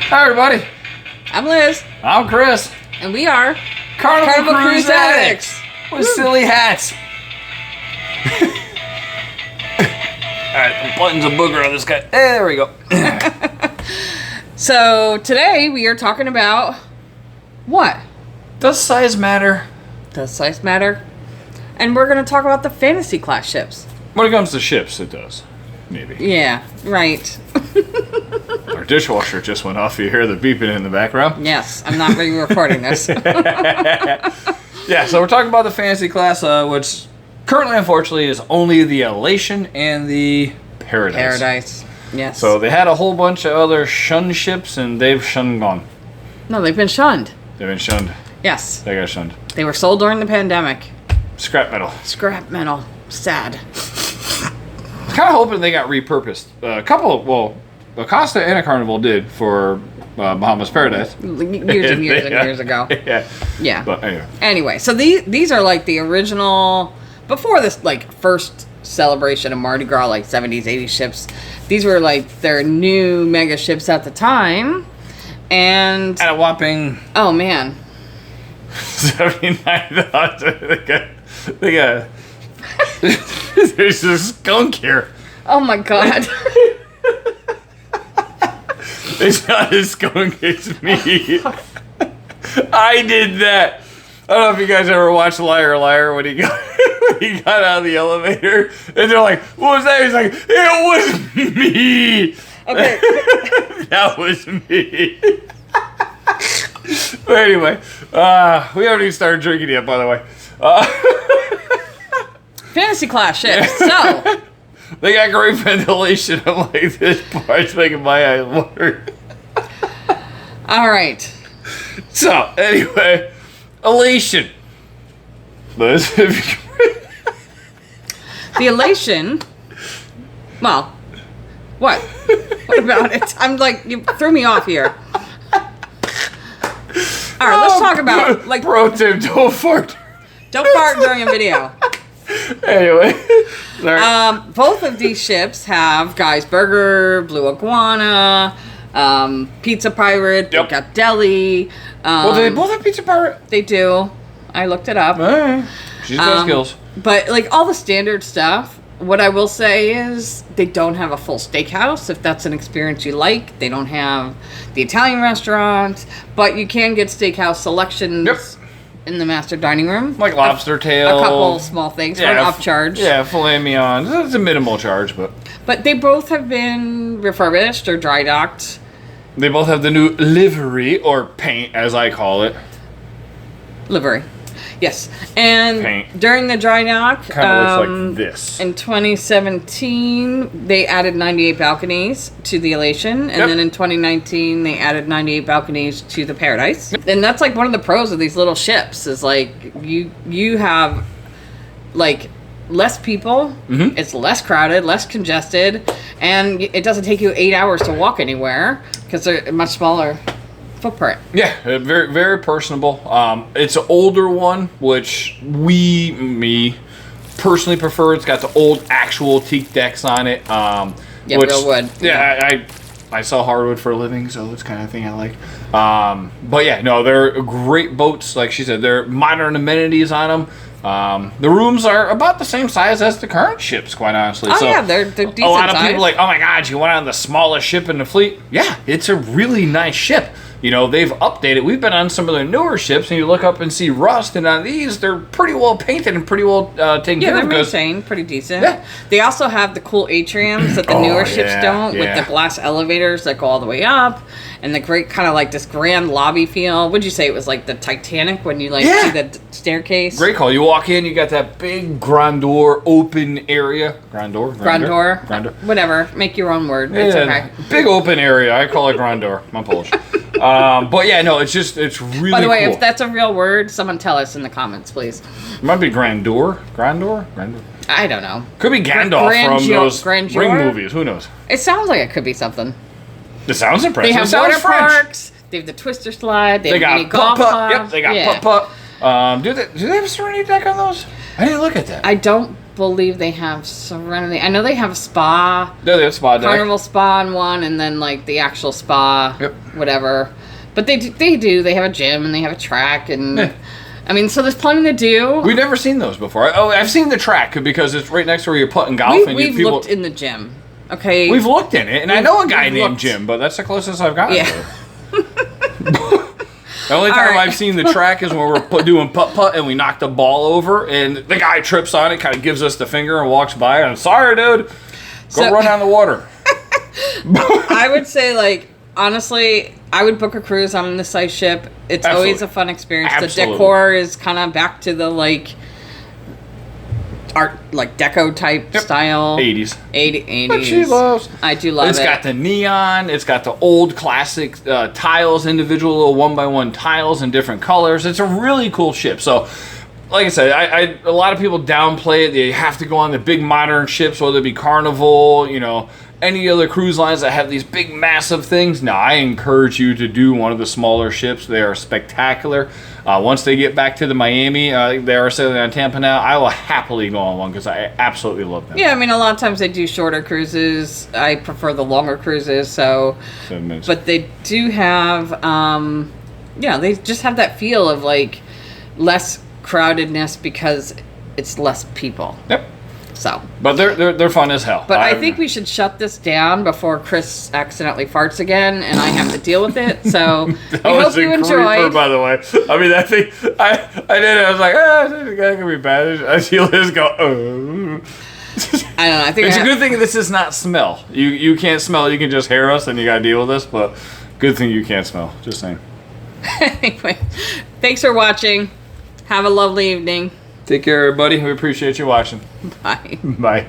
Hi, everybody. I'm Liz. I'm Chris. And we are Carnival Cruise Addicts with silly hats. Alright, the button's a booger on this guy. There we go. So, today we are talking about what? Does size matter? Does size matter? And we're going to talk about the fantasy class ships. When it comes to ships, it does. Maybe. Yeah, right. Our dishwasher just went off. You hear the beeping in the background? Yes, I'm not re-recording this. Yeah, so we're talking about the fantasy class, which currently, unfortunately, is only the Elation and the Paradise. Yes. So they had a whole bunch of other shunned ships, and they've shunned gone. No, they've been shunned. They've been shunned. Yes. They got shunned. They were sold during the pandemic. Scrap metal. Scrap metal. Sad. Kind of hoping they got repurposed. A couple, well, Acosta and a Carnival did for Bahamas Paradise. Years and years and years ago. Yeah. Yeah. But anyway. Anyway, so these are like the original, before this like first celebration of Mardi Gras, like 70s, 80s ships. These were like their new mega ships at the time. And At a whopping oh man. 79,000. They got there's a skunk here. Oh my god. It's not a skunk, it's me. I did that. I don't know if you guys ever watched Liar Liar when he got out of the elevator and they're like, what was that? He's like, it was me. Okay. That was me. But anyway, we haven't even started drinking yet, by the way. Fantasy class ships. So They got great ventilation. I'm like, this part's making my eyes water. all right. So, anyway, Elation. Liz, The Elation. Well, what? What about it? I'm like, you threw me off here. All right, let's talk about like pro tip, don't fart. don't fart during a video. Anyway, sorry. Both of these ships have Guy's Burger, Blue Iguana, Pizza Pirate, Yep. Got Deli. Well, do they both have Pizza Pirate? They do. I looked it up. Alright. She's got skills. But like all the standard stuff, what I will say is they don't have a full steakhouse. If that's an experience you like, they don't have the Italian restaurant, but you can get steakhouse selections. Yep. In the master dining room. Like lobster tail. A couple small things for an upcharge. Yeah, filet mignon. It's a minimal charge, but they both have been refurbished or dry docked. they both have the new livery, or paint, as I call it. Livery. Yes. And Paint. during the dry dock, Kind of looks like this. in 2017, they added 98 balconies to the Elation. And Yep. then in 2019, they added 98 balconies to the Paradise. And that's like one of the pros of these little ships is like you have like less people. Mm-hmm. It's less crowded, less congested. And it doesn't take you 8 hours to walk anywhere because they're a much smaller footprint. Yeah, very, very personable. It's an older one, which me personally prefer. It's got the old actual teak decks on it. Yeah, which, real wood. Yeah, I sell hardwood for a living, so it's kind of thing I like. But yeah, no, they're great boats. Like she said, they're modern amenities on them. The rooms are about the same size as the current ships, quite honestly. Oh so yeah, they're decent a lot of size. people are like, oh my god, you went on the smallest ship in the fleet. Yeah, it's a really nice ship. You know, they've updated. We've been on some of their newer ships, and you look up and see rust, and on these, they're pretty well painted and pretty well taken care Yeah, of. they're maintained pretty decent. Yeah. They also have the cool atriums that the newer ships don't, with the glass elevators that go all the way up, and the great kind of like this grand lobby feel. Would you say it was like the Titanic when you see the staircase? Great call. You walk in, you got that big grandeur open area. Grandeur? Whatever. Make your own word. It's okay. Big open area. I call it grandeur. I'm Polish. But yeah, no, it's really By the way, cool. if that's a real word, someone tell us in the comments, please. It might be grandeur. Grandeur? I don't know. Could be Gandalf from those grandeur? Ring movies. Who knows? It sounds like it could be something. It sounds impressive. They have it sounds water French. parks. They have the twister slide. They have got mini golf putt-putt. clubs. Yep, they got putt-putt. Do they have a Serenity deck on those? I didn't look at that. I don't believe they have Serenity. I know they have a spa. No, they have spa deck. Carnival spa in one, and then like the actual spa, Yep. whatever. But they do. They have a gym and they have a track, and Yeah. I mean, so there's plenty to do. We've never seen those before. Oh, I've seen the track because it's right next to where you're putting golf. We've looked in the gym. Okay. We've looked in it, and I know a guy named looked. Jim, but that's the closest I've gotten Yeah. to it. The only time right. I've seen the track is when we're doing putt-putt and we knock the ball over, and the guy trips on it, kind of gives us the finger and walks by, and I'm sorry, dude. Go run on the water. I would say, like, honestly, I would book a cruise on this size ship. It's Absolutely. always a fun experience. Absolutely. The decor is kind of back to the, like, art, like, deco type style. 80s. 80s. But she loves. I do love It's it. got the neon. It's got the old classic tiles, individual little 1x1 tiles in different colors. It's a really cool ship. So, like I said, a lot of people downplay it. They have to go on the big modern ships, whether it be Carnival, any other cruise lines that have these big, massive things. No, I encourage you to do one of the smaller ships. They are spectacular. Once they get back to the Miami, they are sailing on Tampa now. I will happily go on one because I absolutely love them. Yeah, I mean, a lot of times they do shorter cruises. I prefer the longer cruises, so. 7 minutes. But they do have, they just have that feel of, like, less crowdedness because it's less people. Yep. So. But they're fun as hell. But I think we should shut this down before Chris accidentally farts again, and I have to deal with it. So we hope you enjoyed. By the way, I mean, I think I did it. I was like, this guy can be bad. I see Liz go. Oh. I don't know. I think It's a good thing this is not smell. You can't smell. You can just hear us, and you gotta deal with this. But good thing you can't smell. Just saying. Anyway, thanks for watching. Have a lovely evening. Take care, everybody. We appreciate you watching. Bye. Bye.